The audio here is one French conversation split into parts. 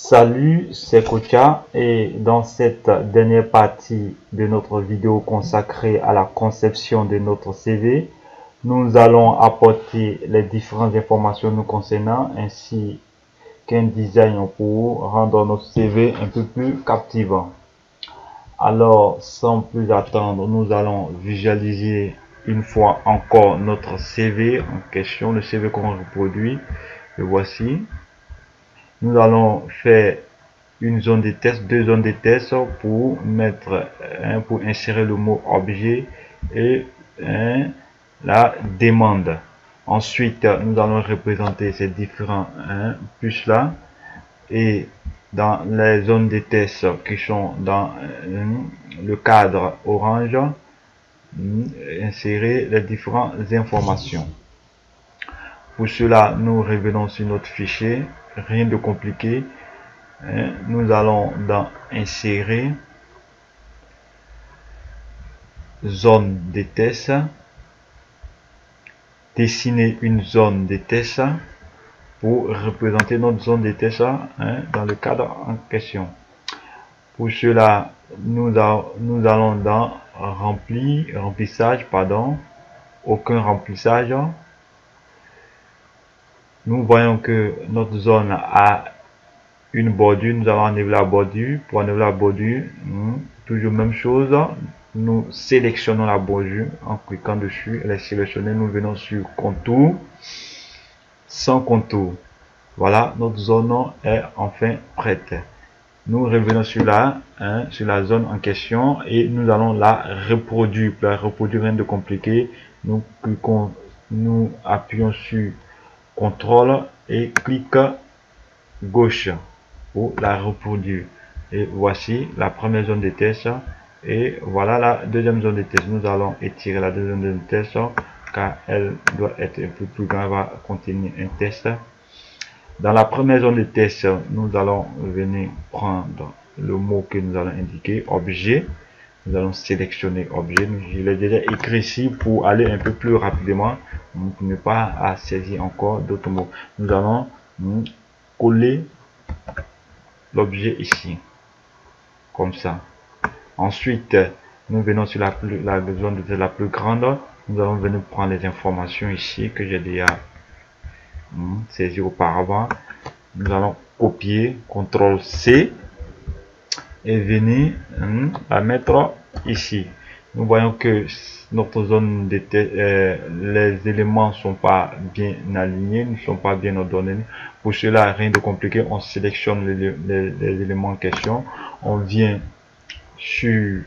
Salut, c'est Kocha et dans cette dernière partie de notre vidéo consacrée à la conception de notre CV, nous allons apporter les différentes informations nous concernant ainsi qu'un design pour rendre notre CV un peu plus captivant. Alors, sans plus attendre, nous allons visualiser une fois encore notre CV en question, le CV qu'on reproduit. Le voici. Nous allons faire une zone de test, deux zones de test pour pour insérer le mot objet et la demande. Ensuite, nous allons représenter ces différents puces là et dans les zones de test qui sont dans le cadre orange, insérer les différentes informations. Pour cela, nous revenons sur notre fichier, rien de compliqué. Nous allons dans insérer zone de test, dessiner une zone de test pour représenter notre zone de test dans le cadre en question. Pour cela, nous allons dans remplissage, aucun remplissage. Nous voyons que notre zone a une bordure, nous allons enlever la bordure. Pour enlever la bordure, toujours même chose, nous sélectionnons la bordure en cliquant dessus, elle est sélectionnée, nous venons sur contour, sans contour. Voilà, notre zone est enfin prête. Nous revenons sur la zone en question et nous allons la reproduire. Pour la reproduire, rien de compliqué. Nous cliquons, nous appuyons sur CTRL et clic gauche pour la reproduire. Et voici la première zone de test et voilà la deuxième zone de test. Nous allons étirer la deuxième zone de test car elle doit être un peu plus grande, elle va contenir un test. Dans la première zone de test, nous allons venir prendre le mot que nous allons indiquer, objet. Nous allons sélectionner objet. Je l'ai déjà écrit ici pour aller un peu plus rapidement, pour ne pas saisir encore d'autres mots. Nous allons coller l'objet ici, comme ça. Ensuite, nous venons sur la zone de la plus grande. Nous allons venir prendre les informations ici que j'ai déjà saisi auparavant. Nous allons copier, CTRL C et venir la mettre ici. Nous voyons que notre zone de les éléments sont pas bien alignés, ne sont pas bien ordonnés. Pour cela, rien de compliqué, on sélectionne les éléments en question, on vient sur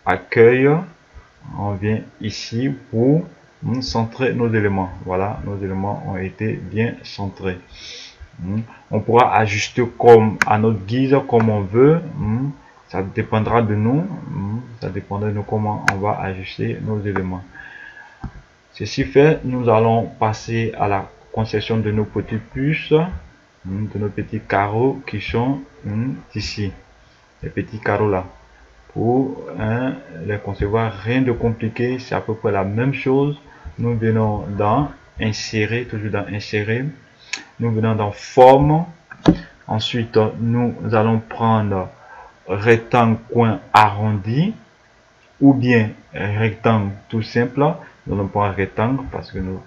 accueil, on vient ici pour centrer nos éléments. Voilà, nos éléments ont été bien centrés. On pourra ajuster comme à notre guise, comme on veut. Ça dépendra de nous. Ça dépendra de nous comment on va ajuster nos éléments. Ceci fait, nous allons passer à la conception de nos petites puces, de nos petits carreaux qui sont ici. Les petits carreaux là. Pour les concevoir, rien de compliqué, c'est à peu près la même chose. Nous venons dans insérer, toujours dans insérer. Nous venons dans forme. Ensuite, nous allons prendre rectangle coin arrondi ou bien rectangle tout simple. Nous allons prendre rectangle parce que nous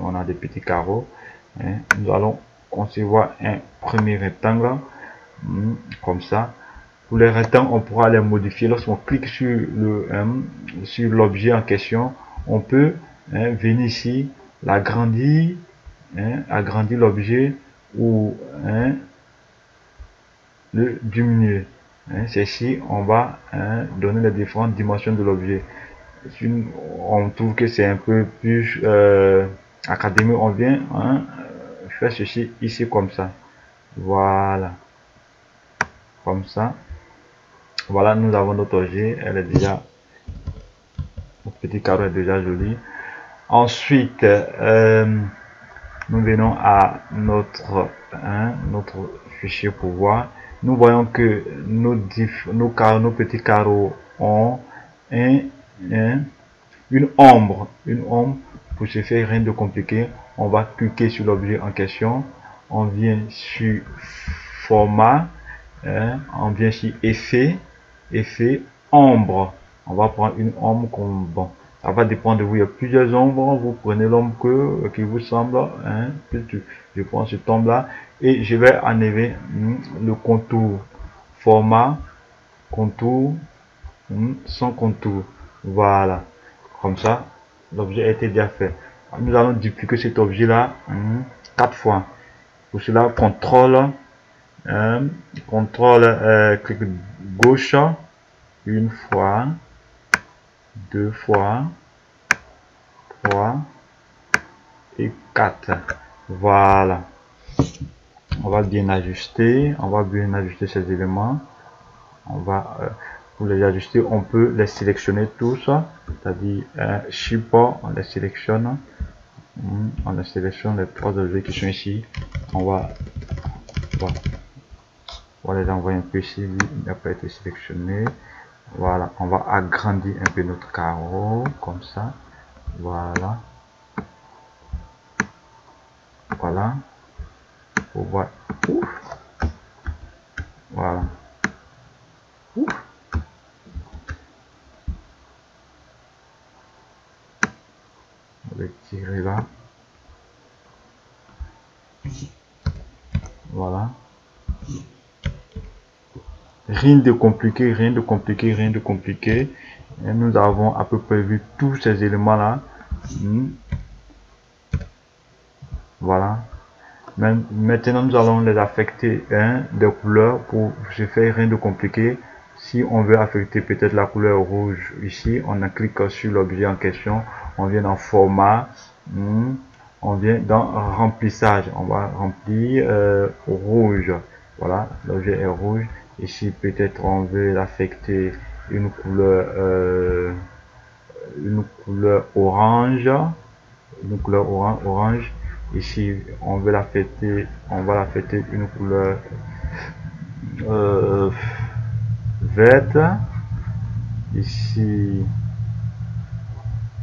on a des petits carreaux. Nous allons concevoir un premier rectangle comme ça. Pour les rectangles, on pourra les modifier. Lorsqu'on clique sur l'objet en question, on peut venir ici, l'agrandir, agrandir l'objet ou le diminuer. C'est ici, on va donner les différentes dimensions de l'objet. On trouve que c'est un peu plus académique, on vient faire ceci ici comme ça. Voilà. Comme ça. Voilà, nous avons notre objet, elle est déjà, notre petit carreau est déjà joli. Ensuite, nous venons à notre fichier pour voir. Nous voyons que nos petits carreaux ont une ombre. Pour ce faire, rien de compliqué. On va cliquer sur l'objet en question. on vient sur format, on vient sur effet, ombre. On va prendre une ombre comme bon. Ça va dépendre de vous. Il y a plusieurs ombres. Vous prenez l'ombre qui vous semble. Je prends cette ombre là et je vais enlever le contour. Format, contour, sans contour. Voilà. Comme ça, l'objet a été déjà fait. Nous allons dupliquer cet objet là 4 fois. Pour cela, clic gauche, une fois, deux fois, 3 et 4. Voilà. On va bien ajuster ces éléments. On va pour les ajuster, on peut les sélectionner tous, c'est-à-dire support, on les sélectionne, les 3 objets qui sont ici. On va les envoyer un peu ici, il n'a pas été sélectionné. Voilà, on va agrandir un peu notre carreau comme ça. Voilà. Voilà. Pour voir. Voilà. On va tirer là. Voilà. Rien de compliqué, rien de compliqué, rien de compliqué. Et nous avons à peu près vu tous ces éléments là. Voilà. Maintenant, nous allons les affecter des couleurs pour je fais rien de compliqué. Si on veut affecter peut-être la couleur rouge ici, on a cliqué sur l'objet en question, on vient dans format, on vient dans remplissage, on va remplir rouge. Voilà, l'objet est rouge. Ici, peut-être on veut l'affecter une couleur orange, orange. Ici, on va l'affecter une couleur verte. Ici,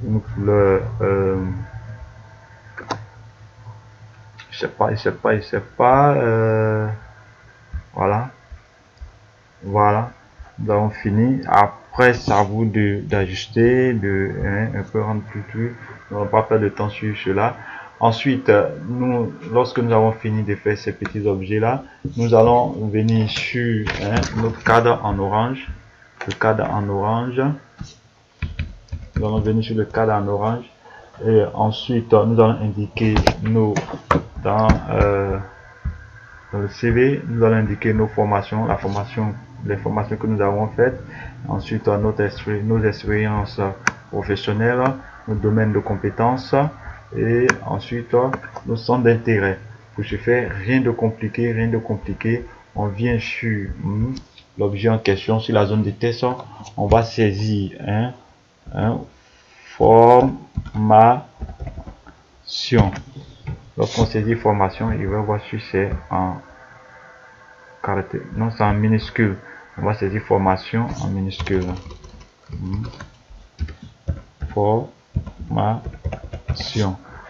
une couleur, je sais pas, voilà. Voilà, nous avons fini. Après, c'est à vous d'ajuster, un peu rendre plus. On va pas perdre de temps sur cela. Ensuite, lorsque nous avons fini de faire ces petits objets là, nous allons venir sur notre cadre en orange. Le cadre en orange. Nous allons venir sur le cadre en orange. Et ensuite, nous allons indiquer dans le CV, nous allons indiquer nos formations, les formations que nous avons faites. Ensuite, nos expériences professionnelles, nos domaines de compétences et ensuite nos centres d'intérêt. Pour ce faire, rien de compliqué. On vient sur l'objet en question, sur la zone de test. On va saisir formation. Lorsqu'on saisit formation, il va voir si c'est en caractère. Non, c'est en minuscule. On va saisir formation en minuscule. Formation.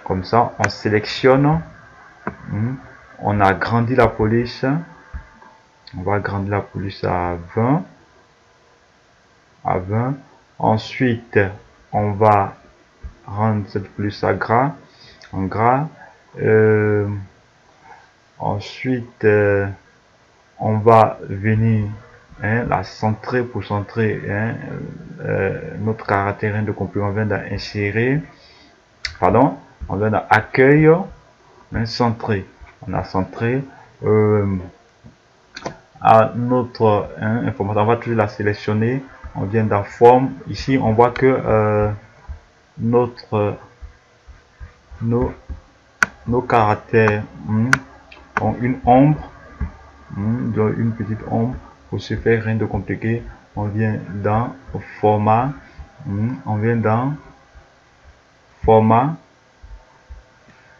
Comme ça, on sélectionne. On agrandit la police. On va agrandir la police à 20. Ensuite, on va rendre cette police en gras. Ensuite, on va venir la centrer pour centrer notre caractère de complément. On vient d'insérer, on vient d'accueil, centrer. On a centré à notre information. On va toujours la sélectionner. On vient dans forme. Ici, on voit que nos caractères ont une ombre, une petite ombre. Pour se faire rien de compliqué, on vient dans format,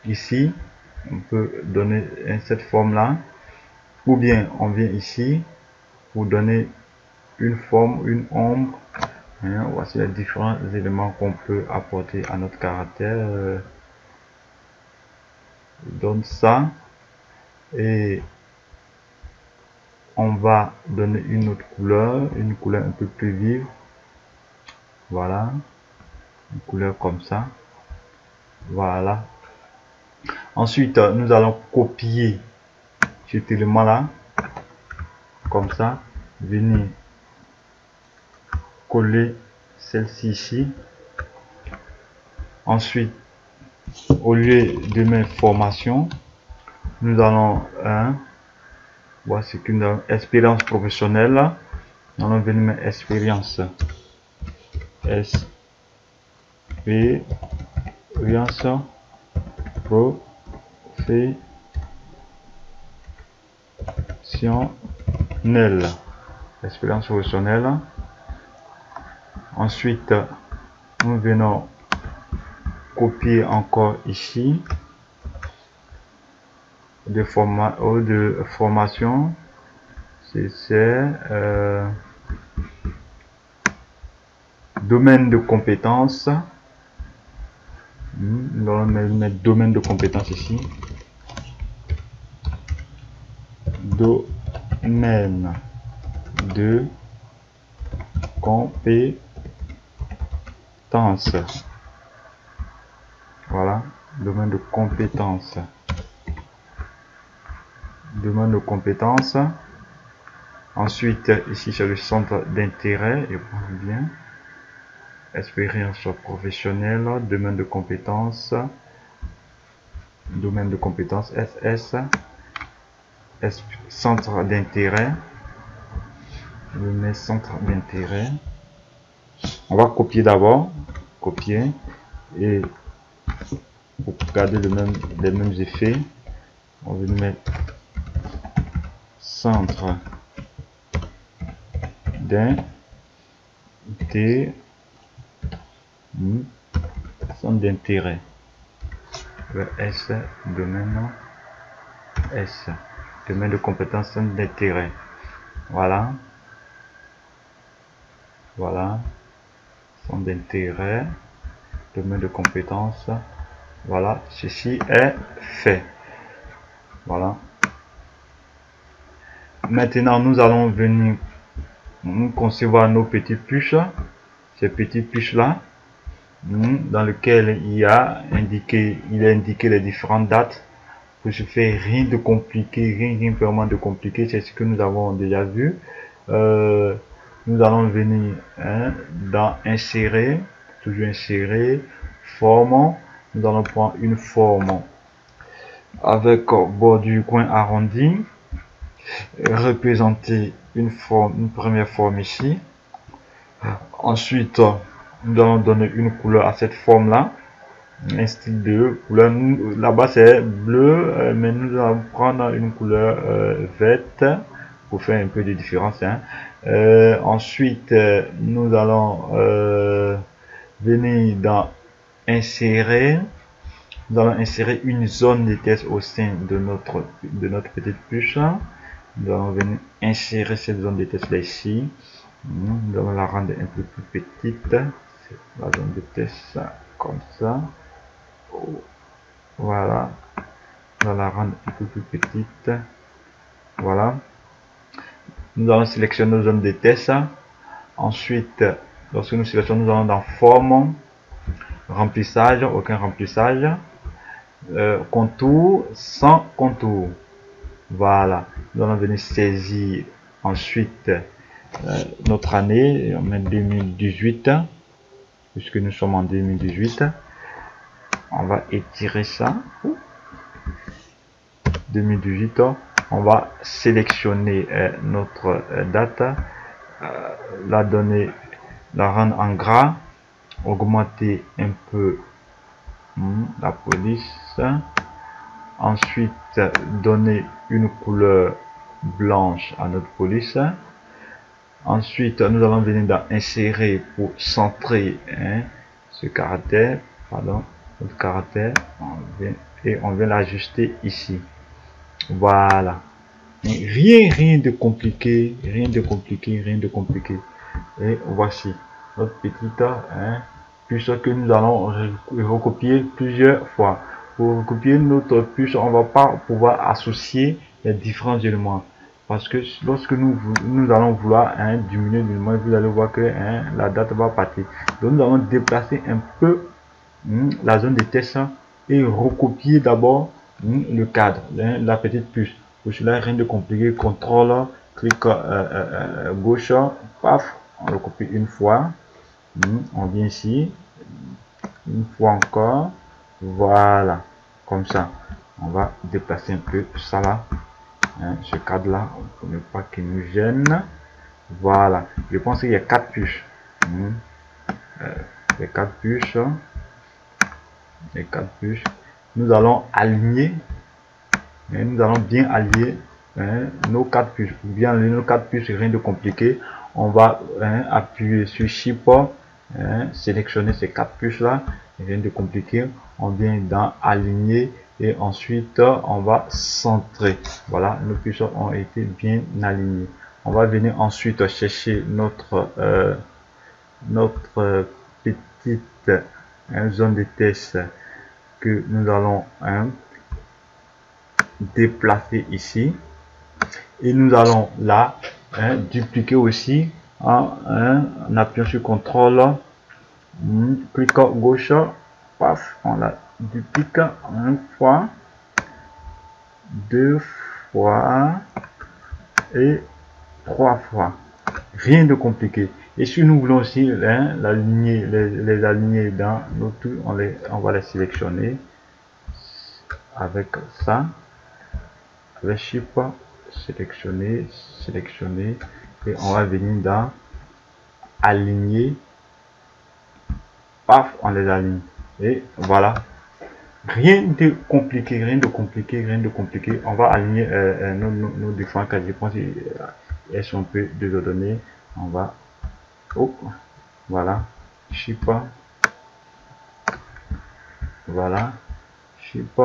ici on peut donner cette forme là, ou bien on vient ici pour donner une forme, une ombre. Voici les différents éléments qu'on peut apporter à notre caractère. Donne ça. et on va donner une autre couleur, une couleur un peu plus vive. Voilà, une couleur comme ça. Voilà. Ensuite, nous allons copier cet élément là, comme ça. Venir coller celle-ci ici. Ensuite, au lieu de mettre formation, nous allons voici qu'une expérience professionnelle. Nous allons venir mettre expérience professionnelle. Expérience professionnelle. Ensuite, nous venons copier encore ici de formation. C'est domaine de compétences. Nous allons mettre domaine de compétences ici. Domaine de compétences. Voilà, domaine de compétences. Domaine de compétences. Ensuite, ici c'est le centre d'intérêt. Et bien, expérience professionnelle, domaine de compétences. Domaine de compétences SS. Centre d'intérêt. Je mets centre d'intérêt. On va copier d'abord. Copier. Et pour garder les mêmes effets, on va mettre centre d'intérêt. Le S, domaine S, domaine de compétence, centre d'intérêt. Voilà. Voilà. Centre d'intérêt, domaine de compétence. Voilà, ceci est fait. Voilà. Maintenant, nous allons venir concevoir nos petites puces. Ces petites puces là, dans lesquelles il est indiqué les différentes dates. Pour ce faire, rien de compliqué, rien vraiment de compliqué. C'est ce que nous avons déjà vu. Nous allons venir dans insérer, toujours insérer, forme. Nous allons prendre une forme avec bordure coin arrondi, représenter une première forme ici. Ensuite, nous allons donner une couleur à cette forme là, un style de couleur. Là-bas c'est bleu, mais nous allons prendre une couleur verte pour faire un peu de différence. Ensuite, nous allons venir dans insérer. Nous allons insérer une zone de test au sein de notre petite puce. Nous allons venir insérer cette zone de test là ici. Nous allons la rendre un peu plus petite. La zone de test comme ça. Voilà. Nous allons la rendre un peu plus petite. Voilà. Nous allons sélectionner nos zones de test. Ensuite, lorsque nous sélectionnons, nous allons dans forme, remplissage, aucun remplissage. Contour sans contour. Voilà, nous allons venir saisir ensuite notre année, on met 2018 puisque nous sommes en 2018. On va étirer ça. 2018, on va sélectionner notre date, la donner, la rendre en gras, augmenter un peu la police. Ensuite, donner une couleur blanche à notre police. Ensuite, nous allons venir dans insérer pour centrer ce caractère, notre caractère, et on vient l'ajuster ici. Voilà. Rien de compliqué, rien de compliqué. Et voici notre petite puce que nous allons recopier plusieurs fois. pour recopier notre puce, on va pas pouvoir associer les différents éléments. Parce que lorsque nous allons vouloir diminuer l'élément, vous allez voir que la date va partir. Donc nous allons déplacer un peu la zone de test et recopier d'abord le cadre, la petite puce. Pour cela, rien de compliqué, contrôle, clic gauche, paf, on recopie une fois, on vient ici, une fois encore, voilà, comme ça. On va déplacer un peu ça là, ce cadre là, pour ne pas qu'il nous gêne. Voilà, je pense qu'il y a 4 puces. Les 4 puces. Les 4 puces. Nous allons aligner. Nous allons bien allier nos 4 puces. Pour bien allier nos 4 puces, rien de compliqué. On va appuyer sur Shift, sélectionner ces 4 puces là. Rien de compliqué. On vient dans aligner et ensuite on va centrer. Voilà, nos puces ont été bien alignées. On va venir ensuite chercher notre petite zone de test que nous allons déplacer ici et nous allons là dupliquer aussi en appuyant sur CTRL, clic gauche, paf, on la duplique une fois, 2 fois et 3 fois. Rien de compliqué. Et si nous voulons aussi les aligner dans nos tours, on va les sélectionner avec ça, avec Shift, sélectionner et on va venir dans aligner, paf, on les aligne et voilà. Rien de compliqué. On va aligner nos différents cas. Je pense qu'elles sont un peu désordonnées. On va, voilà, Shift, voilà, Shift,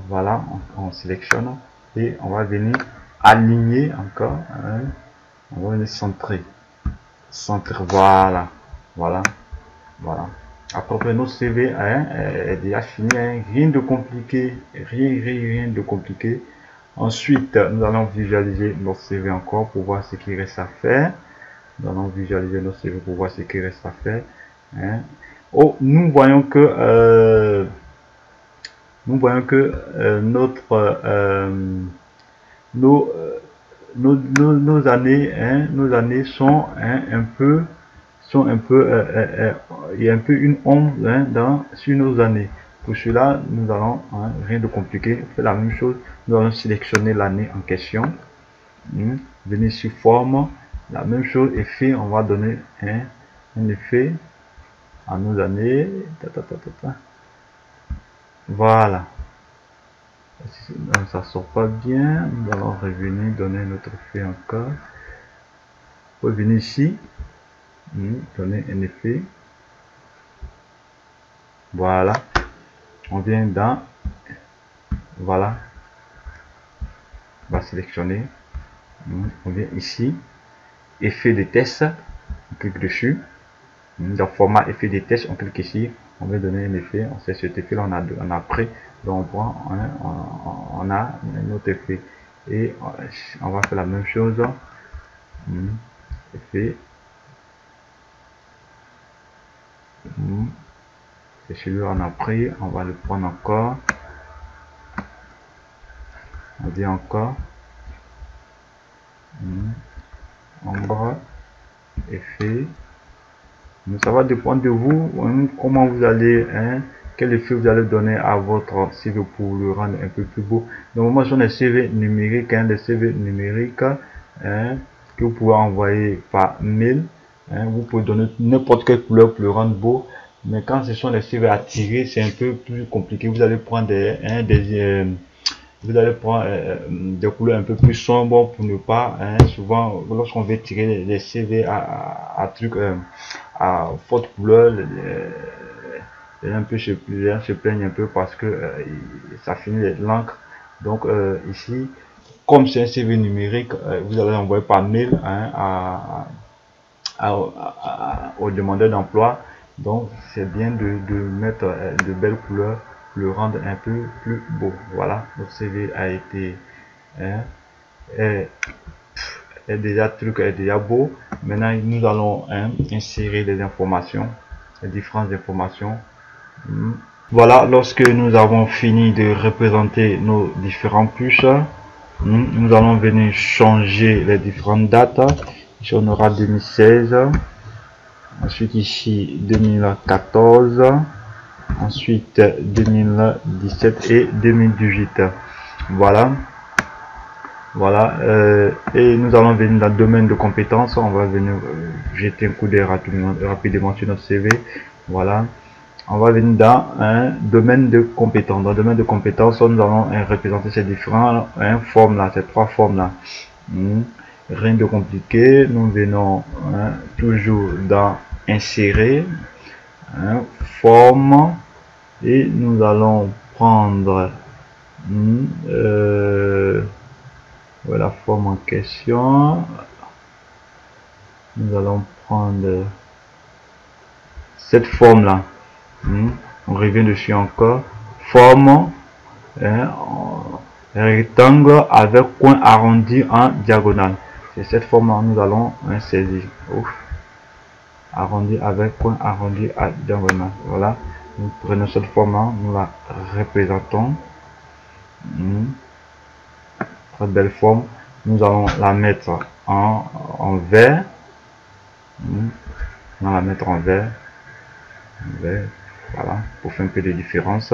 voilà, on sélectionne et on va venir aligner encore. On va venir centrer, voilà. Après notre CV est déjà fini, rien de compliqué, rien de compliqué. Ensuite, nous allons visualiser notre CV encore pour voir ce qu'il reste à faire. Nous allons visualiser notre CV pour voir ce qu'il reste à faire. Nous voyons que nos années sont il y a un peu une ombre sur nos années. Pour cela, nous allons, rien de compliqué, faire la même chose. Nous allons sélectionner l'année en question. Venir sur forme, la même chose, effet, on va donner un effet à nos années. Voilà. Ça sort pas bien. Nous allons revenir donner notre effet encore. Revenir ici. Donner un effet. Voilà. On vient dans. Voilà. On va sélectionner. On vient ici. Effet de test. On clique dessus. Dans format effet de test, on clique ici. On va donner un effet. On sait cet effet là, on a pris. Donc on prend, on a notre effet. Et on va faire la même chose. Effet. C'est celui-là on a pris, on va le prendre encore. On dit encore. Ombre, effet. Ça va dépendre de vous, comment vous allez, quel effet vous allez donner à votre CV pour le rendre un peu plus beau. Normalement, ce sont des CV numériques, des CV numériques que vous pouvez envoyer par mail. Vous pouvez donner n'importe quelle couleur pour le rendre beau. Mais quand ce sont les CV à tirer, c'est un peu plus compliqué. Vous allez prendre des couleurs un peu plus sombres pour ne pas, souvent, lorsqu'on veut tirer les CV à trucs, à forte couleur, les gens se plaignent un peu parce que ça finit l'encre. Donc ici, comme c'est un CV numérique, vous allez envoyer par mail au demandeur d'emploi. Donc c'est bien de mettre de belles couleurs le rendre un peu plus beau. Voilà, notre CV a été est, est déjà truc est déjà beau. Maintenant nous allons insérer les informations, les différentes informations. Voilà, lorsque nous avons fini de représenter nos différentes puces, nous allons venir changer les différentes dates. Ici on aura 2016, ensuite ici 2014, ensuite 2017 et 2018. Voilà. Voilà, et nous allons venir dans le domaine de compétences. On va venir jeter un coup d'œil rapidement sur notre CV. Voilà, on va venir dans un domaine de compétences. Dans le domaine de compétences, nous allons représenter ces différentes formes là, ces trois formes là. Rien de compliqué. Nous venons toujours dans insérer, forme, et nous allons prendre la forme en question. Nous allons prendre cette forme là. On revient dessus encore. Forme rectangle avec coin arrondi en diagonale. C'est cette forme là nous allons saisir. Arrondi avec coin arrondi à diagonale. Voilà. Nous prenons cette forme là, nous la représentons. Très belle forme. Nous allons la mettre en vert. On va la mettre en vert. Voilà, pour faire un peu de différence.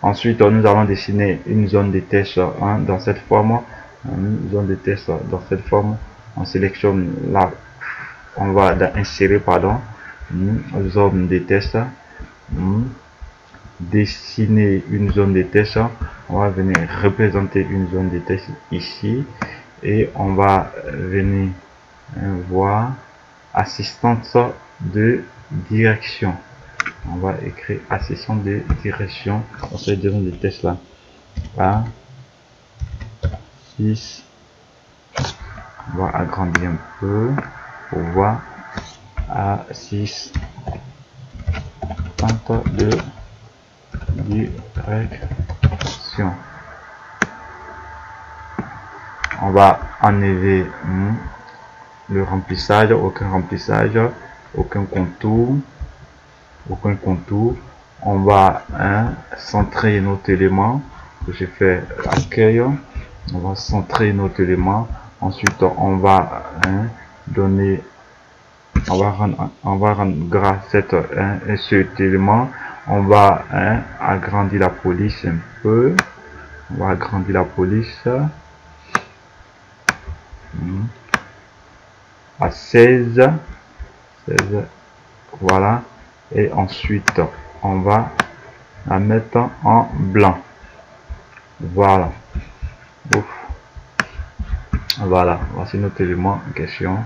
Ensuite, nous allons dessiner une zone de test dans cette forme. Une zone de test dans cette forme. On sélectionne là. On va insérer, pardon, zone de test. Dessiner une zone de test. On va venir représenter une zone de test ici. Et on va venir voir assistance de direction. On va écrire assistance de direction dans cette zone de test là. Voilà. 6. On va agrandir un peu pour voir à 6 de direction. On va enlever le remplissage, aucun remplissage, aucun contour. On va centrer notre élément. Je fais accueil. On va centrer notre élément. Ensuite, on va donner, on va rendre gras cet élément. On va agrandir la police un peu. On va agrandir la police à 16. Voilà. Et ensuite, on va la mettre en blanc. Voilà. Voilà, voici notre élément en question.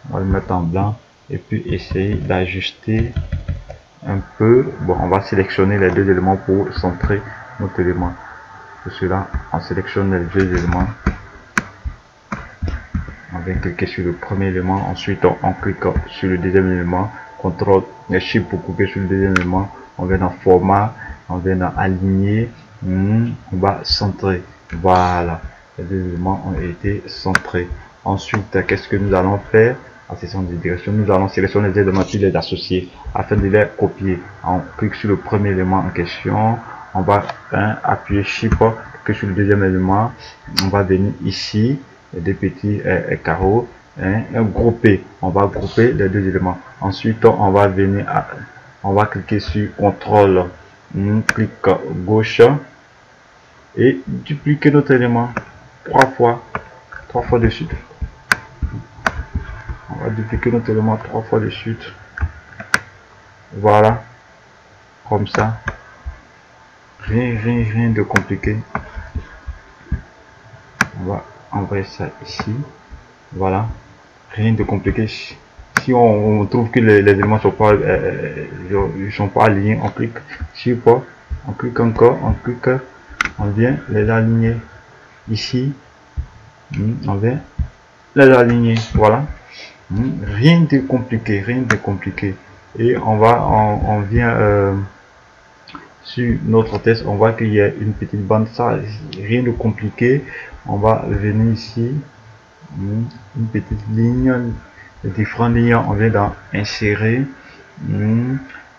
On va le mettre en blanc et puis essayer d'ajuster un peu. Bon, on va sélectionner les deux éléments pour centrer notre élément. Pour cela, on sélectionne les deux éléments. On vient cliquer sur le premier élément, ensuite on clique sur le deuxième élément, CTRL et SHIFT pour couper sur le deuxième élément. On vient dans format, on vient dans aligner, on va centrer. Voilà, les deux éléments ont été centrés. Ensuite, qu'est-ce que nous allons faire? En section de direction, nous allons sélectionner les éléments et les associer afin de les copier. On clique sur le premier élément en question, on va appuyer SHIFT, cliquer sur le deuxième élément, on va venir ici, des petits carreaux, grouper. On va grouper les deux éléments. Ensuite, on va venir on va cliquer sur CTRL, clic gauche et dupliquer notre élément trois fois de suite. On va dupliquer notre élément trois fois de suite. Voilà, comme ça. Rien de compliqué. On va envoyer ça ici. Voilà, rien de compliqué. Si on trouve que les éléments sont pas alignés, on clique sur pas, on clique encore, on vient les aligner ici. On vient les aligner. Voilà, rien de compliqué, Et on vient sur notre test, on voit qu'il y a une petite bande, ça, rien de compliqué. On va venir ici, une petite ligne, les différentes lignes, on vient d'en insérer,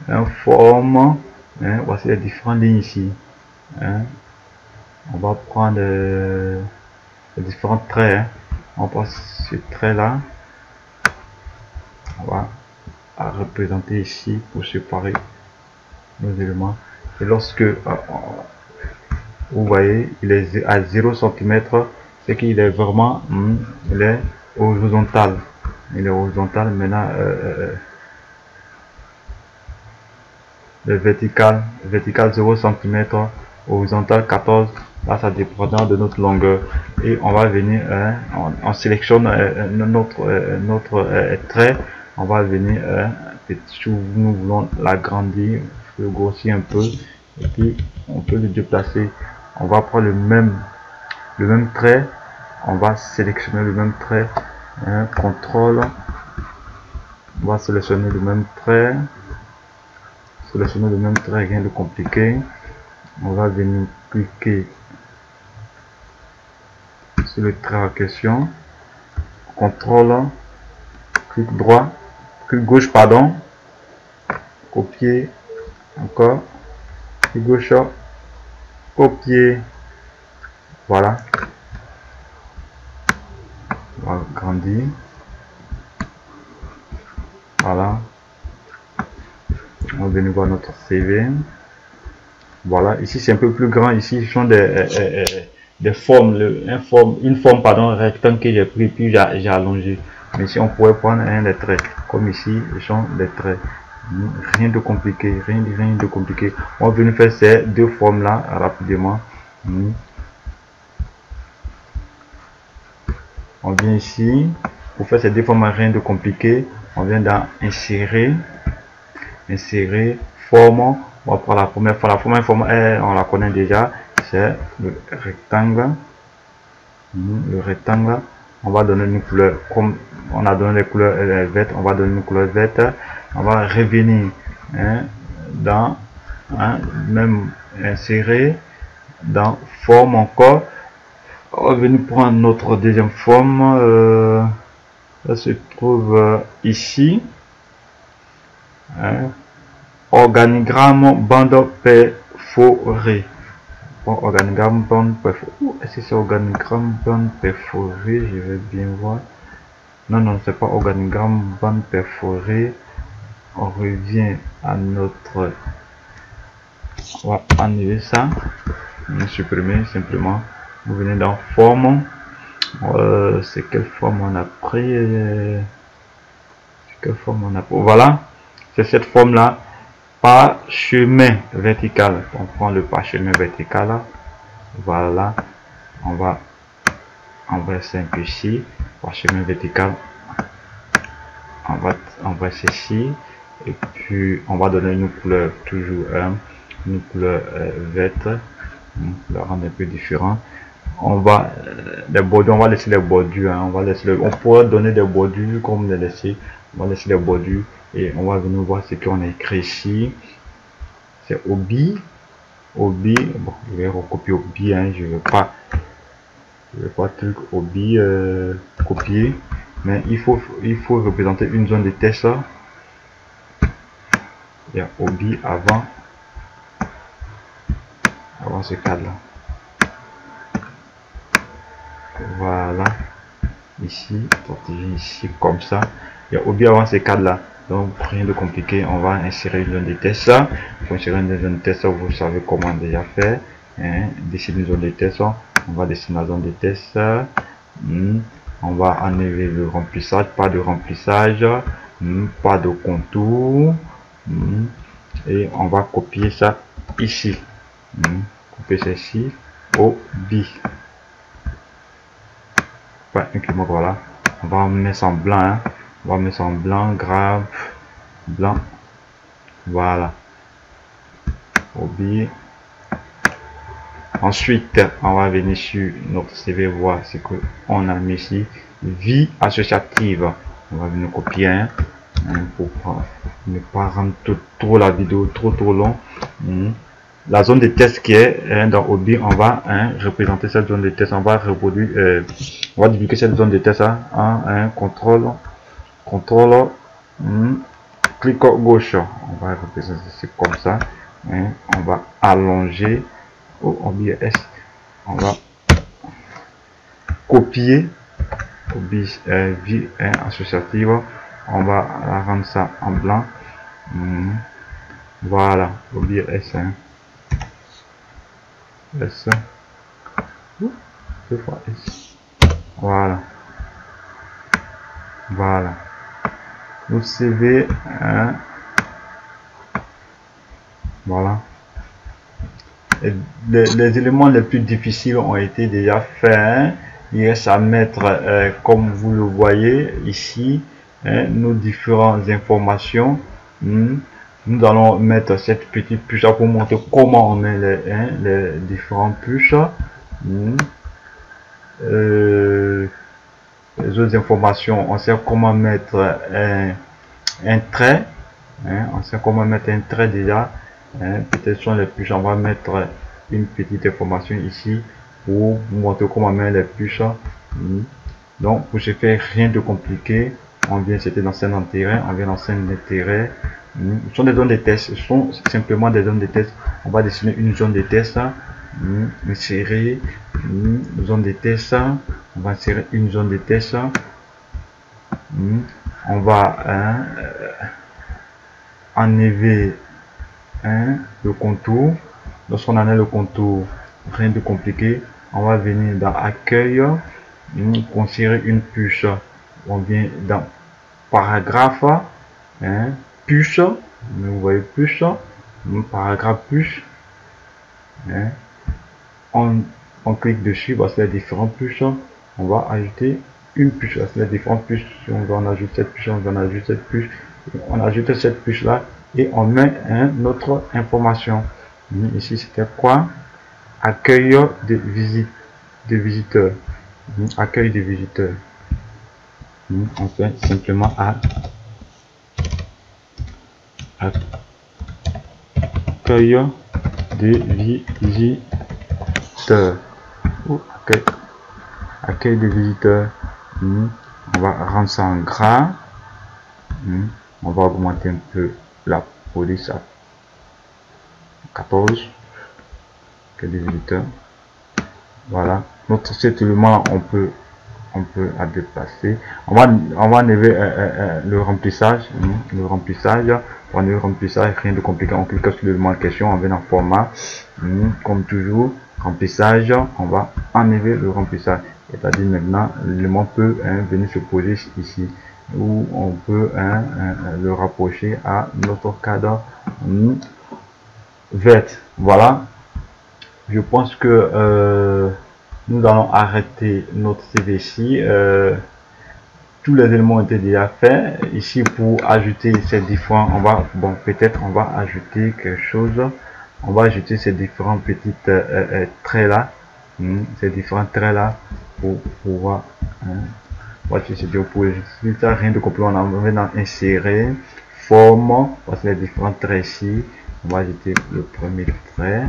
un forme, voici les différentes lignes ici. On va prendre les différents traits, on passe ce trait là, on va représenter ici pour séparer nos éléments. Et lorsque vous voyez, il est à 0 cm, c'est qu'il est vraiment, il est horizontal. Il est horizontal. Maintenant, le vertical 0 cm, horizontal 14. Là, ça dépendra de notre longueur. Et on va venir, on sélectionne notre trait. On va venir, si nous voulons l'agrandir, le grossir un peu, et puis on peut le déplacer. On va prendre le même trait, on va sélectionner le même trait, contrôle, on va sélectionner le même trait, rien de compliqué. On va venir cliquer sur le trait en question, contrôle, clic droit, clic gauche, pardon, copier, encore, clic gauche, copier, voilà, on va agrandir, voilà, on va venir voir notre CV, voilà, ici c'est un peu plus grand, ici ce sont des formes, une forme pardon, rectangle que j'ai pris puis j'ai allongé, mais si on pourrait prendre des traits, comme ici, ce sont des traits. Rien de compliqué, rien de compliqué. On va venir faire ces deux formes là rapidement. On vient ici pour faire ces deux formes, rien de compliqué. On vient d'insérer, forme. On va prendre la première forme, on la connaît déjà, c'est le rectangle. Le rectangle, on va donner une couleur, comme on a donné les couleurs vertes, on va donner une couleur verte. On va revenir dans même insérer dans forme encore. On va venir prendre notre deuxième forme, ça se trouve ici, organigramme bande perforée. Organigramme bande perforée. Est-ce que c'est organigramme bande perforée? Je vais bien voir. Non, c'est pas organigramme bande perforée. On revient à notre, on va enlever ça, on supprimer simplement. Vous venez dans forme, c'est quelle forme on a pris, voilà, c'est cette forme là, parchemin vertical. On prend le parchemin vertical, voilà, on va envoyer un peu ici, parchemin vertical, on va envoyer ici. Et puis on va donner une couleur toujours une couleur verte, le rendre un peu différent. On va les bordures, on va laisser les bordures, on pourrait donner des bordures comme les laisser. On va laisser les bordures et on va venir voir ce qu'on a écrit ici. C'est hobby. Bon, je vais recopier hobby, je veux pas truc hobby copier, mais il faut représenter une zone de test. Il y a hobby avant ce cadre là, voilà, ici comme ça. Il y a hobby avant ce cadre là, donc rien de compliqué. On va insérer une zone de test. Pour insérer une zone de test, vous savez comment déjà faire, dessiner une zone de test. On va dessiner la zone de test. On va enlever le remplissage, pas de remplissage, pas de contour. Et on va copier ça ici, copier ça ici au B, pas incrément, voilà. On va mettre en blanc, on va mettre en blanc, grave blanc, voilà, au B. Ensuite on va venir sur notre CV, voir ce que on a mis ici, vie associative. On va venir copier pour ne pas rendre trop la vidéo trop long. la zone de test qui est dans Obi, on va représenter cette zone de test, on va reproduire, on va dupliquer cette zone de test en contrôle, clic gauche, on va représenter comme ça, on va allonger au Obi S, on va copier Obi vie associative, on va rendre ça en blanc, voilà, Obi S, S, deux fois S, voilà, voilà, le CV, voilà. Et les éléments les plus difficiles ont été déjà faits. Il reste à mettre, comme vous le voyez ici, nos différentes informations. Nous allons mettre cette petite puce là pour montrer comment on met les différentes puces. Les autres informations, on sait comment mettre un trait. On sait comment mettre un trait déjà. Peut-être sur les puces, on va mettre une petite information ici pour vous montrer comment mettre les puces. Donc pour ce faire, rien de compliqué. On vient, c'était dans scène d'intérêt, on vient dans scène d'intérêt. Ce sont des zones de test, ce sont simplement des zones de test. On va dessiner une zone de test, insérer une zone de test, on va insérer une zone de test. On va enlever le contour. Lorsqu'on enlève le contour, rien de compliqué, on va venir dans accueil, insérer une puce, on vient dans paragraphe, puce, vous voyez puce, paragraphe puce, on clique dessus parce qu'il y a différentes puces, on va ajouter une puce, parce qu'il y a différentes puces, si on veut en ajouter cette puce, on va en ajouter cette puce, on ajoute cette puce là et on met notre information. Ici c'était quoi? Accueil de visiteurs, accueil de visiteurs. On fait simplement accueil de visiteurs, accueil de visiteurs. On va rendre ça en gras. On va augmenter un peu la police à 14, accueil de visiteurs. Voilà, cet élément on peut à déplacer. On va enlever le remplissage, pour enlever le remplissage, rien de compliqué, on clique sur l'élément en question, on vient dans format, comme toujours, remplissage, on va enlever le remplissage, c'est-à-dire maintenant l'élément peut venir se poser ici, où on peut le rapprocher à notre cadre vert. Voilà, je pense que nous allons arrêter notre CV ici. Tous les éléments ont été déjà faits. Ici, pour ajouter ces différents, peut-être on va ajouter quelque chose. On va ajouter ces différents petits traits là. Ces différents traits là pour pouvoir. Voici c'est pour ça, rien de compliqué. On va dans insérer, forme, parce que les différents traits ici. On va ajouter le premier trait.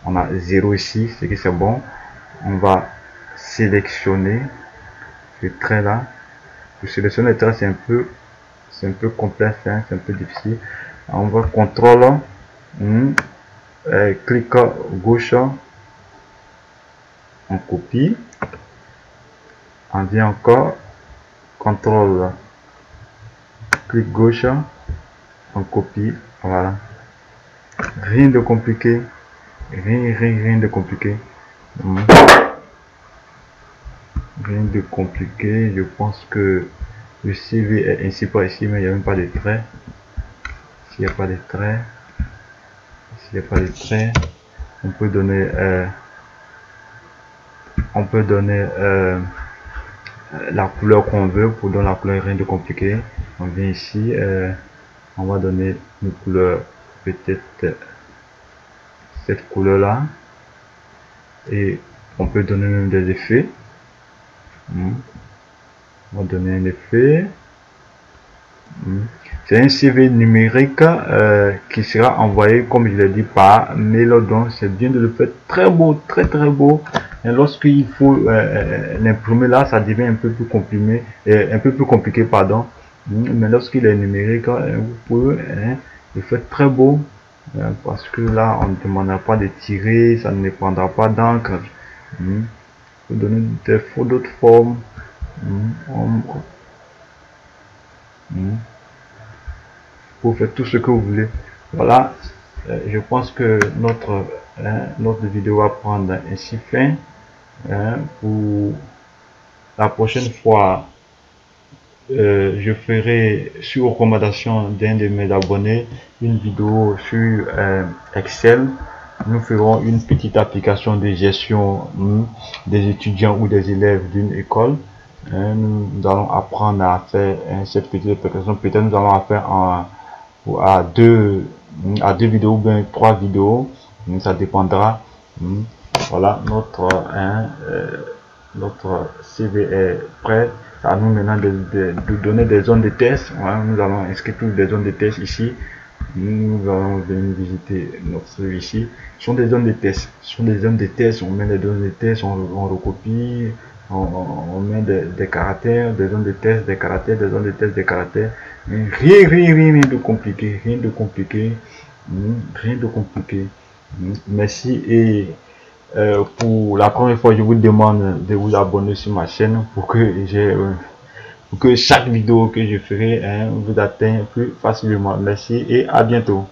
On a 0 ici, c'est que c'est bon. On va sélectionner ce trait là. Pour sélectionner le trait, c'est un peu complexe, c'est un peu difficile. On va contrôle, clic gauche, on copie. On vient encore, contrôle, clic gauche, on copie. Voilà. Rien de compliqué. Rien de compliqué. Rien de compliqué. Je pense que le CV est ainsi par ici, mais il n'y a même pas de traits. S'il n'y a pas de traits, on peut donner la couleur qu'on veut. Pour donner la couleur, rien de compliqué. On vient ici, on va donner une couleur, peut-être cette couleur là, et on peut donner même des effets. On va donner un effet, C'est un CV numérique qui sera envoyé, comme je l'ai dit, par mail. Donc, c'est bien de le faire très beau, très très beau. Et lorsqu'il faut l'imprimer là, ça devient un peu plus compliqué, pardon. Mais lorsqu'il est numérique, vous pouvez le faire très beau. Parce que là, on ne demandera pas de tirer, ça ne prendra pas d'encre. Vous donner d'autres formes. Pour faire tout ce que vous voulez. Voilà, je pense que notre vidéo va prendre ainsi fin. Pour la prochaine fois, je ferai sur recommandation d'un de mes abonnés une vidéo sur Excel. Nous ferons une petite application de gestion des étudiants ou des élèves d'une école. Nous allons apprendre à faire cette petite application. Peut-être nous allons faire à deux vidéos ou bien 3 vidéos. Ça dépendra. Voilà, notre CV est prêt. À nous maintenant de donner des zones de test. Voilà, nous allons inscrire toutes des zones de test ici. Nous allons venir visiter notre CV ici. Ce sont des zones de test. Ce sont des zones de test. On met des zones de test, on recopie, on met des caractères, des zones de test, des caractères, des zones de test, des caractères. Rien de compliqué. Rien de compliqué. Rien de compliqué. Merci et pour la première fois, je vous demande de vous abonner sur ma chaîne pour que chaque vidéo que je ferai vous atteigne plus facilement. Merci et à bientôt.